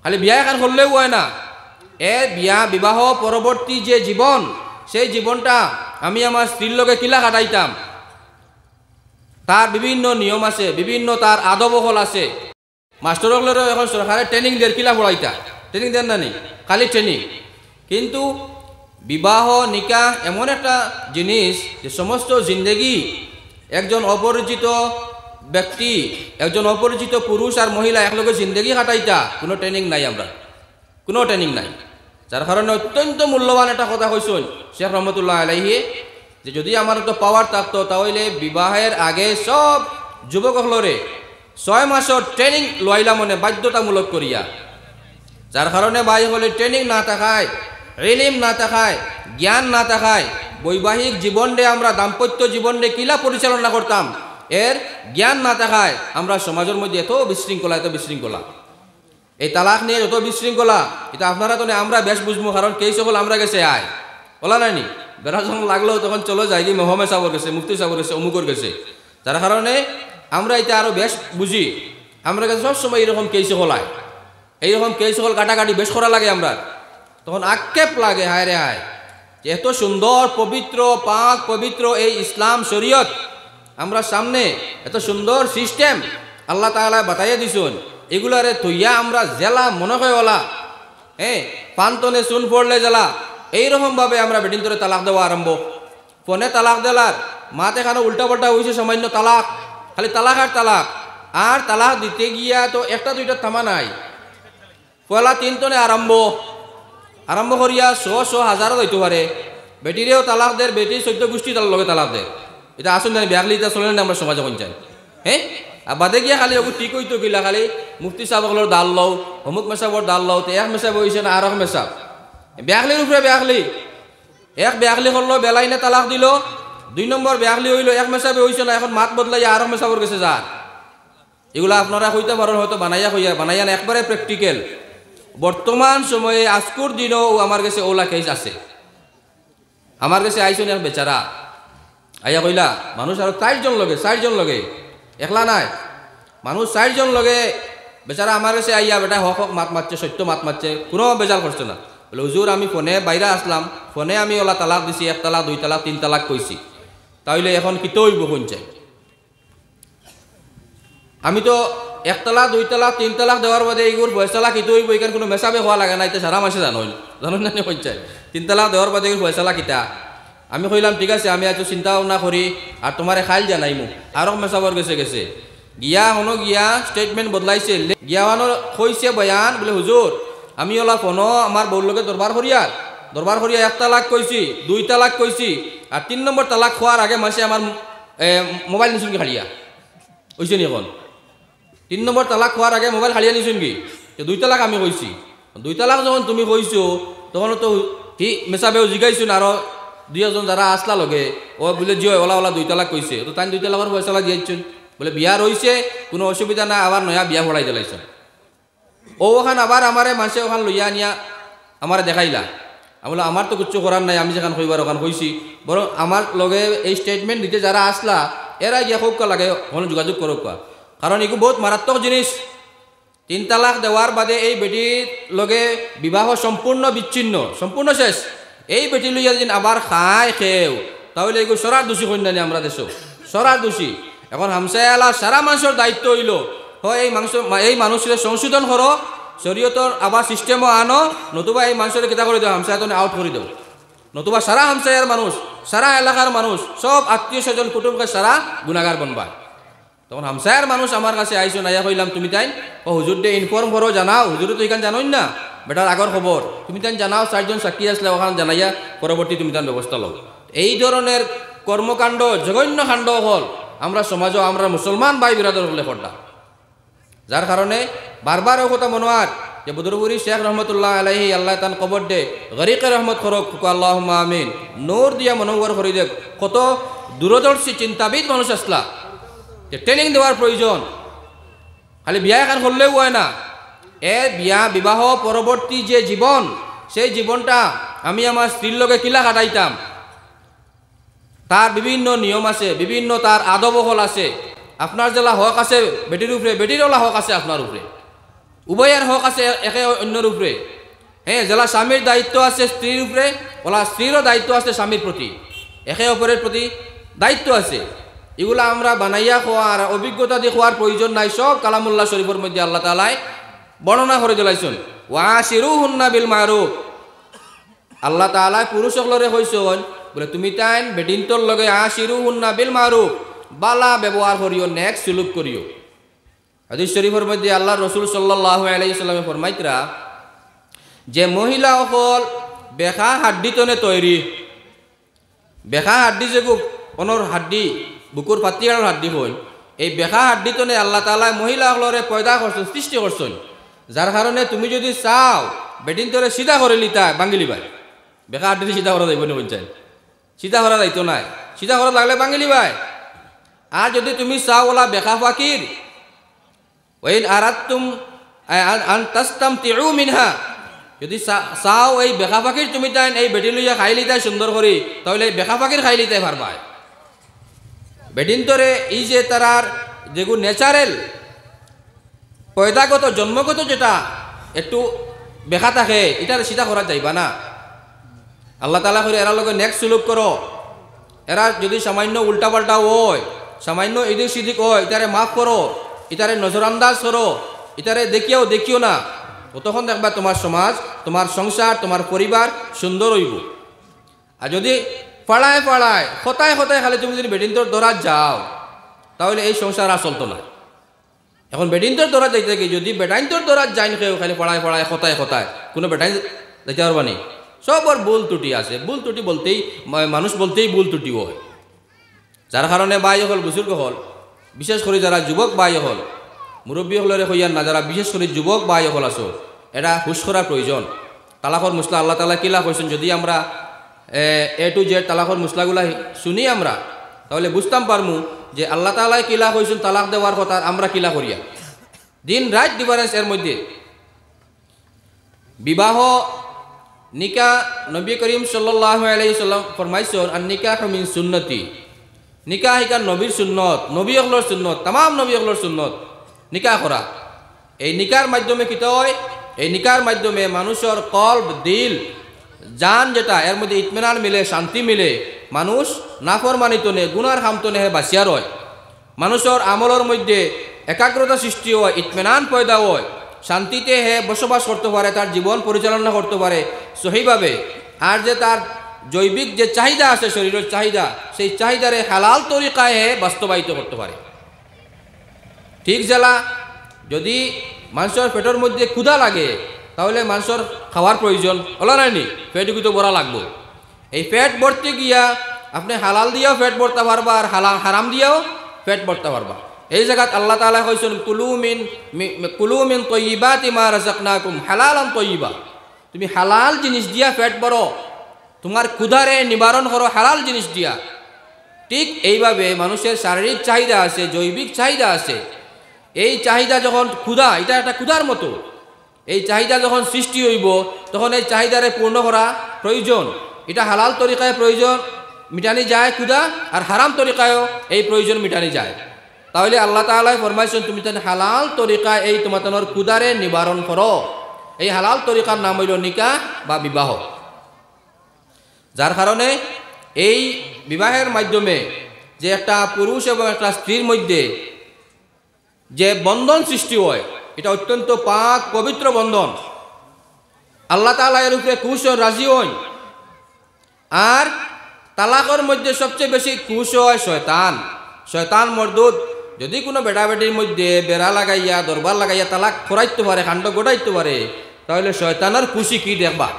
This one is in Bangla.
খালি বিয়া এখন করলেও হয় না, বিয়া বিবাহ পরবর্তী যে জীবন, সেই জীবনটা আমি আমার স্ত্রীর লগে কিলা কাটাইতাম, তার বিভিন্ন নিয়ম আছে, বিভিন্ন তার আদবহল আছে। মাস্টারগুলোরও এখন সরকারে ট্রেনিং দেয়, কিলা পড়াইতা ট্রেনিং দেন না নি, খালি ট্রেনিং। কিন্তু বিবাহ নিকাহ এমন একটা জিনিস যে সমস্ত জিন্দেগি একজন অপরিচিত ব্যক্তি, একজন অপরিচিত পুরুষ আর মহিলা একলগে জিন্দেগি কাটাইতা, কোনো ট্রেনিং নাই, আমরা কোনো ট্রেনিং নাই। যার কারণে অত্যন্ত মূল্যবান একটা কথা কইছেন শেখ রহমতুল্লাহ আলাইহি, যে যদি আমার তো পাওয়ার থাকতো তাহলে বিবাহের আগে সব যুবকগুলোরে 6 মাসের ট্রেনিং লইলা মনে বাধ্যতামূলক করিয়া। যার কারণে ভাই হলে ট্রেনিং না থাকায়, ইলম না থাকায়, জ্ঞান না থাকায় বৈবাহিক জীবনে আমরা দাম্পত্য জীবনে কিলা পরিচালনা করতাম, এর জ্ঞান না থাকায় আমরা সমাজের মধ্যে এত বিশৃঙ্খলা। এই তালাক নিয়ে যত বিশৃঙ্খলা, এটা আপনারা তো আমরা বেশ বুঝবো, কারণ কেই সকল আমরা গেছে আয় বলা নাইনি, বেড়া যখন লাগলেও তখন চলো যাই কি মহমে সাবর গেছে, মুফতি সাবর গেছে, অমুকর গেছে। যার কারণে আমরা এটা আরো বেশ বুঝি, আমরা কাছে সবসময় এইরকম কেই সকল আয়, এইরকম কেই সকল কাটাকাটি বেশ করা লাগে, আমরা তখন আক্ষেপ লাগে, হায় রে হায়, যে এত সুন্দর পবিত্র পাক পবিত্র এই ইসলাম শরীয়ত আমরা সামনে, এত সুন্দর সিস্টেম আল্লাহ তাআলা বাতাইয়া দিছুন, এগুলারে তৈয়া আমরা জেলা মনে হয় ওলা, পান্তনে চুন পড়লে জেলা, এইরকমভাবে আমরা বেটিন ধরে তালাক দেওয়া আরম্ভ। ফোনে তালাক দেলার মাতে খানো উল্টা পাল্টা হয়েছে, সামান্য তালাক, খালি তালাক আর তালাক দিতে গিয়া তো একটা দুইটা থামা নাই, পয়লা 3 টনে আরম্ভ করিয়া 100 হাজারও হইতে পারে। বেটিরেও তালাক দেয়, বেটির 14 গোষ্ঠী তার লগে তালাক দেয়। এটা আসুন জানি ব্যাগলি এটা চলে না আমরা সমাজে পঞ্চায়েত, আর বাদে গিয়া খালি ওকে ঠিক হইতো গিলা, খালি মুফতি সাহেবগুলোর দাল লও, অমুক মেসাবর দাল লও, তো এক মেসাব হয়েছে না আর এক মেসাব, ব্যাগলির উপরে এক ব্যাগলি করলো, বেলাইনে তালাক দিল, 2 নম্বর ব্যাগলি হইলো, এক মেসাবে হয়েছে না, এখন মাত বদলাইয়া আর এক মেসাবর গেছে যার। এগুলো আপনারা হইতে পারেন, হয়তো বানাইয়া না, একবারে প্র্যাকটিক্যাল। বর্তমান সময়ে আজকুর দিনও আমার কাছে ওলা কেস আছে, আমার কাছে আইসন এক বেচারা আইয়া কইলা, মানুষ আরো 4 জন লগে একলা নাই, মানুষ 4 জন লগে, বেচারা আমার কাছে আইয়া বেটা হক মাত মারছে, সত্য মাত মারছে, কোনো বেজাল করছে না। বলে হুজুর আমি ফোনে বাইরে আসলাম, ফোনে আমি ওলা তালাক দিছি, 1 তালাক 2 তালাক 3 তালাক কইছি, তাইলে এখন কিতো হইব শুনছে? আমি তো 1 তালাক 2 তালাক 3 তালাক দেওয়ার বাদে এইগুলো ফয়সালা কিতো হইব, এখানে কোনো মেসাবে হওয়া লাগে না, এটা সারা মাসে জানেন না পঞ্চায়েত 3 তালাক দেওয়ার বাদে এগুলো ফয়সালা কিতা। আমি কইলাম ঠিক আছে, আমি আজ চিন্তা ভাবনা করি আর তোমারে খাইল জানাইমু। আরো মেসাবর গেছে গিয়া হনো গিয়া স্টেটমেন্ট বদলাইছে, গিয়া হনো কইছে বয়ান, বলে হুজুর আমি ওলা ফোনো আমার বউর লগে দরবার করিয়া 1 তালাক কইছি, 2 তালাক কইছি, আর 3 নম্বর তালাক খোয়ার আগে মাসে আমার মোবাইল নিছুন কি হারিয়া হইছে নি? এখন 3 নম্বর তালাক খোয়ার আগে মোবাইল হারিয়া নিছুন কি? 2 তালাক আমি কইছি, 2 তালাক যখন তুমি কইছো তখন তো কি মেসাবেও জিগাইছুন, আরো 2 জন যারা আসলা লগে ও বলে যে ওলা 2 তালাক কইছে, তো তাই 2 তালাকের ফয়সালা দিয়েছেন, বলে বিয়া রইছে কোনো অসুবিধা না, আবার নয়া বিয়া ভরাই দিলাইছ। ওখান আবার আমারে মানুষে ওখান লইয়া নিয়া আমারে দেখাইলা, আমি বলো আমার তো কিচ্ছু করার নাই, আমি যেখান কইবার ওখান কইছি, বরং আমার লগে এই স্টেটমেন্ট দিতে যারা আসলা এরা গিয়া খুব লাগে ওখানে যোগাযোগ করুক, কারণ এগুলো বহুত মারাত্মক জিনিস। 3 তালাক দেওয়ার বাদে এই বেটির লগে বিবাহ সম্পূর্ণ বিচ্ছিন্ন, সম্পূর্ণ শেষ। এই বেটি লইয়া যদি আবার খায় খেও, তাহলে এগুলো সরার দোষী কন্যানি আমরা দেশ, সরার দোষী। এখন হামসায়ালা সারা মানুষের দায়িত্ব হইল, হয় এই মানুষের সংশোধন করো, শরীয়তর আবার সিস্টেমও আনো, নতুবা এই মানুষের কিতা করে দাও, হামসায়াতনে আউট করে দাও, নতুবা সারা হামসায়ার মানুষ, সারা এলাকার মানুষ, সব আত্মীয় স্বজন কুটুমকে সারা গুণাগার বনবা। তখন হামসায়ার মানুষ আমার কাছে আইসো, নাইয়া কইলাম তুমি তাই ও হুজুর দে ইনফর্ম করো, জানাও, হুজুরে তো এখানে জানোই না বেটার আগর খবর, তুমি তাই জানাও, 4 জন সাক্ষী আসলে ওখানে জানাইয়া পরবর্তী তুমি তার ব্যবস্থা লও। এই ধরনের কর্মকাণ্ড জঘন্য কাণ্ড হল আমরা সমাজও, আমরা মুসলমান ভাই বিরাদর হলে পড়া, যার কারণে বারবার ও কথা মনোয়ার যে বদরপুরি শেখ রহমতুল্লাহ আলাইহি আল্লাহ তান কবর দে গরিকে রহমত করক, আল্লাহুম্মা আমিন, নূর দিয়া মনোবর করে দেখ। কত দূরদর্শী চিন্তাবিদ মানুষ আসলা, যে ট্রেনিং দেওয়ার প্রয়োজন, খালি বিয়া এখন করলেও হয় না, বিয়া বিবাহ পরবর্তী যে জীবন, সেই জীবনটা আমি আমার স্ত্রীর লগে কিলা কাটাইতাম, তার বিভিন্ন নিয়ম আছে, বিভিন্ন তার আদবহল আছে। আপনার যেলা হক আছে বেটির উপরে, বেটির ওলা হক আছে আপনার উপরে। উভয়ের হক আছে একে অন্যের উপরে। হ্যাঁ, যারা স্বামীর দায়িত্ব আছে স্ত্রীর উপরে, ওলা স্ত্রীরও দায়িত্ব আছে স্বামীর প্রতি, একে অপরের প্রতি দায়িত্ব আছে। এগুলা আমরা বানাইয়া খোয়ার অভিজ্ঞতা দিয়ে খোয়ার প্রয়োজন নাই, সব কালামুল্লাহ শরীফের মধ্যে আল্লাহ তাআলাই বর্ণনা করে দিলাইছেন। ওয়াশিরুহুন্না বিল মারুফ, আল্লাহ তাআলা পুরুষ সকলরে কইছেন বলে তুমি তাইন বেডিনতর লগে আশিরুহুন্না বিল মারুফ, বালা ব্যবহার করিও, নেক সুলুক করিও। হাদিস শরীফের মধ্যে আল্লাহ রসুল সাল্লাল্লাহু আলাইহি সাল্লামে ফরমাইতরা যে মহিলা সকল বেখা হাড্ডিতনে তৈরি, বেখা হাড্ডি যে অনর হাড্ডি বুকুর পাতিয়ার হাড্ডি হল, এই বেখা হাড্ডিতনে আল্লাহ তাআলা মহিলা সকলরে পয়দা করছেন, সৃষ্টি করছেন। যার কারণে তুমি যদি চাও বেডিন তোরে সিধা করে লিতা বাঙ্গিলি ভাই, বেখা হাড্ডি সিধা করা যাইব না, বলছেন সিধা করা যাইতো নাই, সিধা করা লাগলে বাঙ্গিলি ভাই। আর যদি তুমি চাও ওলা বেখা ফাকির, ওয়াইন আরাদতুম আন তাস্তামতিউ মিনহা, যদি চাও এই বেখা ফাকির তুমি তাই এই বেটি লইয়া খাই লিতাই সুন্দর করি, তাহলে এই বেখা ফাকির খাই লিতাই পারবাই। বেডিন তোরে এই যে তারার যেগুলো ন্যাচারেল পয়দাগত জন্মগত যেটা একটু বেখা থাকে, এটার সিধা করা যাইবা না। আল্লাহ তাআলা করে এরা লগে নেক্সট সুলুক করো। এরা যদি সামান্য উল্টাপাল্টা হয়, সামান্য এদিক সিদিক হয়, এটারে মাফ করো, এটারে নজরান্দাজ করো, এটারে দেখিও না, তখন দেখবা তোমার সমাজ, তোমার সংসার, তোমার পরিবার সুন্দর হইব। আর যদি পাড়ায় হতায় খালি তুমি যদি বেডিন্তর দৌড়া যাও, তাহলে এই সংসার আর চলতো না। এখন বেডিন্তর দৌড়া যাইতে কি, যদি বেটাইন্তর দৌড়া যাই কেউ খালি পাড়ায় হতায় কোনো বেটাইন যাইতে পারবানি। সবর ভুল ত্রুটি আছে, ভুল ত্রুটি বলতেই মানুষ বলতেই ভুল ত্রুটি হয়। যার কারণে বাই হল বুজুর্গ হল, বিশেষ করে যারা যুবক বাই হল, মুরব্বী হলরে হইয়ার না, যারা বিশেষ করে যুবক বাই হল আছো, এটা হুশ করার প্রয়োজন। তালাকর মুসলা আল্লাহ তাআলা কিলা কইছেন, যদি আমরা এ টু জেড তালাকর মুসলাগুলা শুনি আমরা, তাহলে বুঝতাম পারমু যে আল্লাহ তাআলা কিলা কইছেন তালাক দেওয়ার কথা, আমরা কিলা করিয়া। দিন রাত ডিফারেন্স এর মধ্যে। বিবাহ নিকাহ নবী করিম সাল্লাল্লাহু আলাইহি সাল্লাম ফরমাইছেন, আর নিকাহ মিন সুন্নতি, নিকাহ হিকা নবীর সুন্নত, নবী হকলর সুন্নত, তাম নবী হকলর সুন্নত নিকাহ করা। এই নিকার মাধ্যমে কি হয়, এই নিকার মাধ্যমে মানুষের কলব, দিল, জান যেটা এর মধ্যে ইতমিনান মিলে, শান্তি মিলে, মানুষ নাফরমানিতনে গুনার খামতনে হে বাঁচিয়ার হয়, মানুষের আমলের মধ্যে একাগ্রতা সৃষ্টি হয়, ইতমিনান পয়দা হয়, শান্তিতে হে বসবাস করতে পারে, তার জীবন পরিচালনা করতে পারে সহিভাবে। আর যে তার জৈবিক যে চাহিদা আছে, শরীরের চাহিদা, সেই চাহিদারে হালাল তরিকায় হে বাস্তবায়িত করতে পারে। ঠিক জেলা যদি মানুষের পেটের মধ্যে ক্ষুধা লাগে, তাহলে মানুষের খাওয়ার প্রয়োজন হলো নাইনি, পেট কিন্তু ভরা লাগবো। এই পেট ভরতে গিয়া আপনি হালাল দিয়েও পেট ভরতে পারবা, আর হারাম দিয়েও পেট ভরতে পারবা। এই জায়গাত আল্লাহ তাআলা কইছেন, কুলু মিন তয়্যিবাতি মা রাযাকনাকুম হালালান তয়্যিবা, তুমি হালাল জিনিস দিয়া পেট ভরো, তোমার ক্ষুধারে নিবারণ করো হালাল জিনিস দিয়া। ঠিক এইভাবে মানুষের শারীরিক চাহিদা আছে, জৈবিক চাহিদা আছে। এই চাহিদা যখন ক্ষুধা, এটা একটা ক্ষুধার মতো, এই চাহিদা যখন সৃষ্টি হইব, তখন এই চাহিদারে পূর্ণ করা প্রয়োজন। এটা হালাল তরিকায় প্রয়োজন মিটানি যায় ক্ষুধা, আর হারাম তরিকায়ও এই প্রয়োজন মিটানি যায়। তাহলে আল্লাহ তাআলা ফরমাইছেন, তুমি তাহলে হালাল তরিকায় এই তোমার ক্ষুধারে নিবারণ করো। এই হালাল তরিকার নাম হইল নিকাহ বা বিবাহ। যার কারণে এই বিবাহের মাধ্যমে যে একটা পুরুষ এবং একটা স্ত্রীর মধ্যে যে বন্ধন সৃষ্টি হয়, এটা অত্যন্ত পাক পবিত্র বন্ধন। আল্লাহ তাআলা এর উপরে খুশ ও রাজি হন। আর তালাকের মধ্যে সবচেয়ে বেশি খুশ হয় শয়তান মরদুদ। যদি কোনো বেটা বেটির মধ্যে বেড়া লাগাইয়া, দরবার লাগাইয়া তালাক করাইতে পারে, কাণ্ড গোটাইতে পারে, তাহলে শয়তানের খুশি কি দেখবা।